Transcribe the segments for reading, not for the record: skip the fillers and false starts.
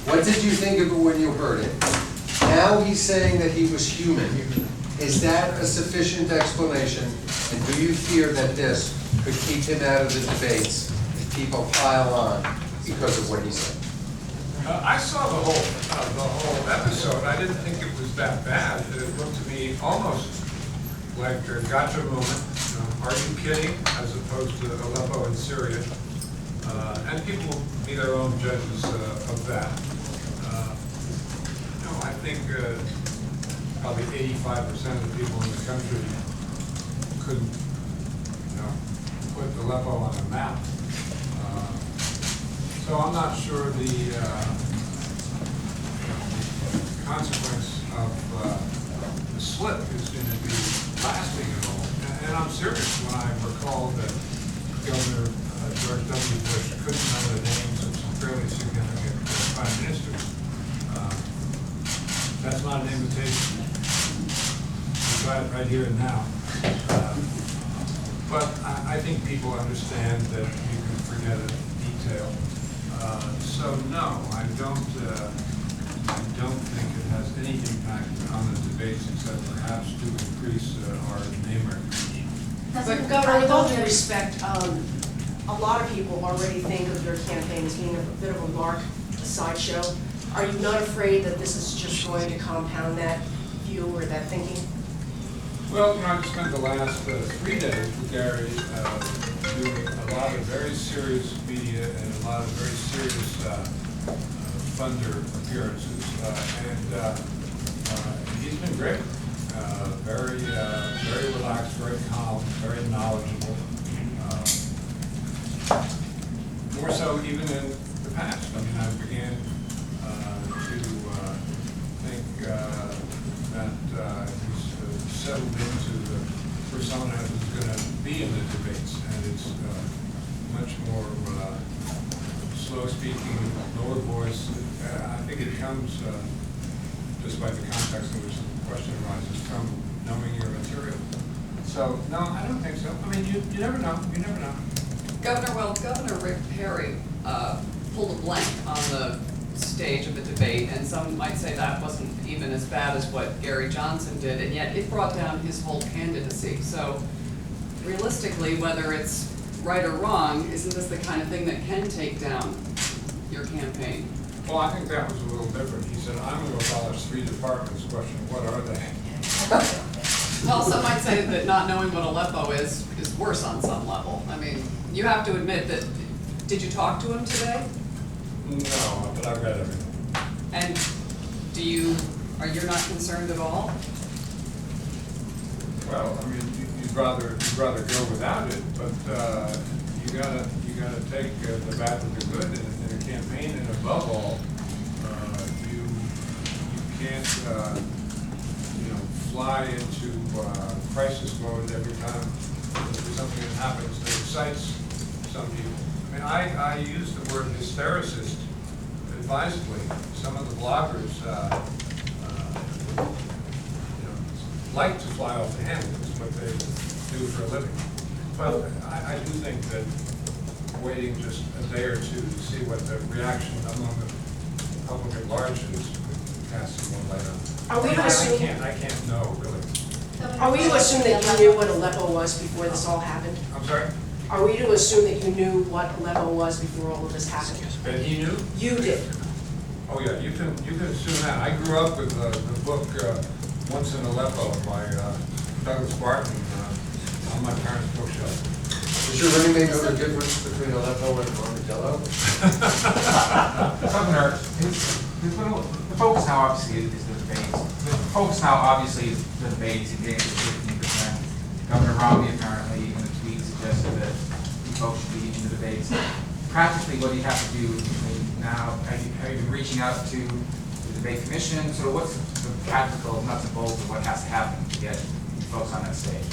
What did you think of it when you heard it? Now he's saying that he was human. Is that a sufficient explanation? And do you fear that this could keep him out of the debates if people pile on because of what he said? I saw the whole episode. I didn't think it was that bad. It looked to me almost like a gotcha moment. Are you kidding? As opposed to Aleppo in Syria. And people be their own judges of that. I think probably 85% of the people in the country couldn't, put Aleppo on a map. So I'm not sure the consequence of the slip is going to be lasting at all. And I'm serious when I recall that Governor George W. Bush couldn't know the names of some fairly significant prime ministers. That's not an invitation. We got it right here and now. But I think people understand that you can forget a detail. So no, I don't think it has any impact on the debates except perhaps to increase our name recognition. But Governor, with all due respect, a lot of people already think of your campaign as being a bit of a lark, a sideshow. Are you not afraid that this is just going to compound that view or that thinking? Well, I spent the last 3 days with Gary doing a lot of very serious media and a lot of very serious funder appearances, and he's been great. Very relaxed, very calm, very knowledgeable. More so even in the past. I mean, I began to think that he's settled into the persona who's going to be in the debates, and it's much more slow-speaking, lower voice. I think it comes, despite the context in which the question arises, from knowing your material. So, no, I don't think so. I mean, you never know. You never know. Governor Rick Perry pulled a blank on the stage of a debate, and some might say that wasn't even as bad as what Gary Johnson did, and yet it brought down his whole candidacy. So realistically, whether it's right or wrong, isn't this the kind of thing that can take down your campaign? Well, I think that was a little different. He said, I'm going to abolish 3 departments. Question, what are they? Well, some might say that not knowing what Aleppo is worse on some level. I mean, you have to admit that, did you talk to him today? No, but I've read everything. And are you not concerned at all? Well, I mean, you'd rather go without it, but you gotta take the bad with the good in a campaign, and above all, you can't fly into crisis mode every time there's something that happens that excites some people. I mean, I use the word hystericist advisedly. Some of the bloggers, like to fly off the handle. It's what they do for a living. But I do think that waiting just a day or two to see what the reaction among the public at large is could cast some more light on. I can't know, really. Are we to assume that you knew what Aleppo was before this all happened? I'm sorry? Are we to assume that you knew what Aleppo was before all of this happened? That he knew? You did. Oh yeah, you can assume that. I grew up with the book Once in Aleppo by Douglas Barton on my parents' bookshelf. Does your running mate know the difference between Aleppo and Armadillo? Governor, the focus now obviously is the debates. The focus now obviously is the debates. He gained 15%. Governor Romney apparently in the tweet suggested that folks should be in the debates. Practically, what do you have to do now? Have you been reaching out to the debate commission? So what's the practical nuts and bolts of what has to happen to get folks on that stage?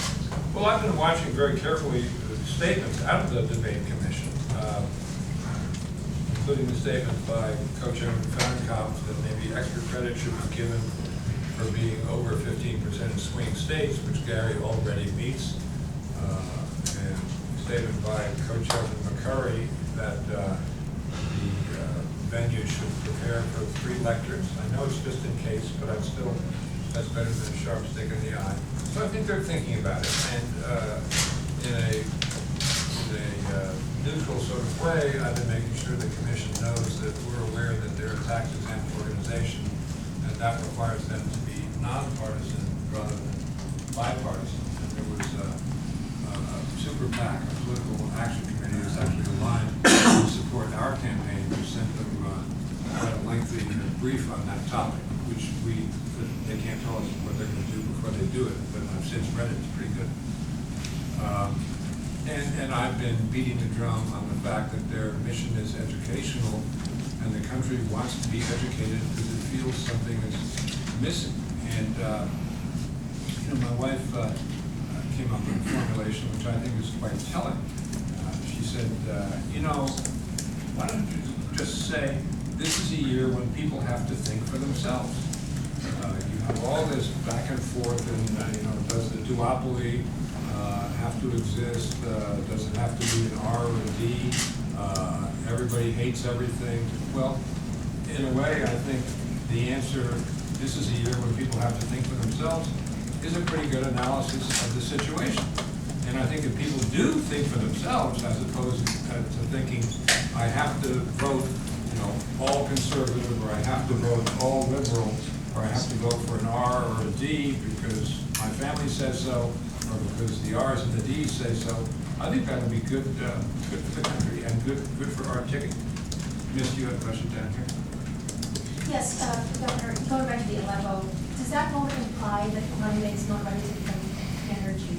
Well, I've been watching very carefully the statements out of the debate commission, including the statement by Co-Chairman Farnkopf that maybe extra credit should be given for being over 15% in swing states, which Gary already meets, and a statement by Co-Chairman McCurry that the venue should prepare for 3 lectures. I know it's just in case, but I'm still, that's better than a sharp stick in the eye. So I think they're thinking about it, and in a neutral sort of way, I've been making sure the commission knows that we're aware that they're a tax-exempt organization, and that requires them to be nonpartisan rather than bipartisan. And there was a super PAC, a political action committee, that's actually aligned to support our campaign. We sent them quite a lengthy brief on that topic, which they can't tell us what they're going to do before they do it, but I've since read it. It's pretty good. And I've been beating the drum on the fact that their mission is educational, and the country wants to be educated because it feels something is missing. And my wife came up with a formulation which I think is quite telling. She said, why don't you just say this is a year when people have to think for themselves. You have all this back and forth, and does the duopoly have to exist? Does it have to be an R or a D? Everybody hates everything. Well, in a way, I think the answer, this is a year when people have to think for themselves, is a pretty good analysis of the situation. And I think if people do think for themselves, as opposed to thinking, I have to vote, all conservative, or I have to vote all liberal, or I have to vote for an R or a D because my family says so, or because the R's and the D's say so, I think that would be good, good for the country and good for our ticket. Miss, you have a question down here? Yes, Governor, going back to the Aleppo, does that vote imply that Monday is not ready to become energy?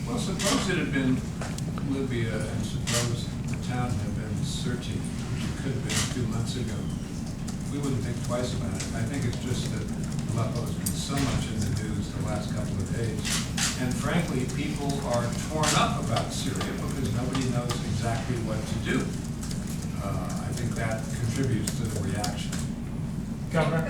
Well, suppose it had been Libya, and suppose the town had been Sirte, which it could have been 2 months ago. We wouldn't think twice about it. I think it's just that Aleppo has been so much in the news the last couple of days. And frankly, people are torn up about Syria because nobody knows exactly what to do. I think that contributes to the reaction. Governor?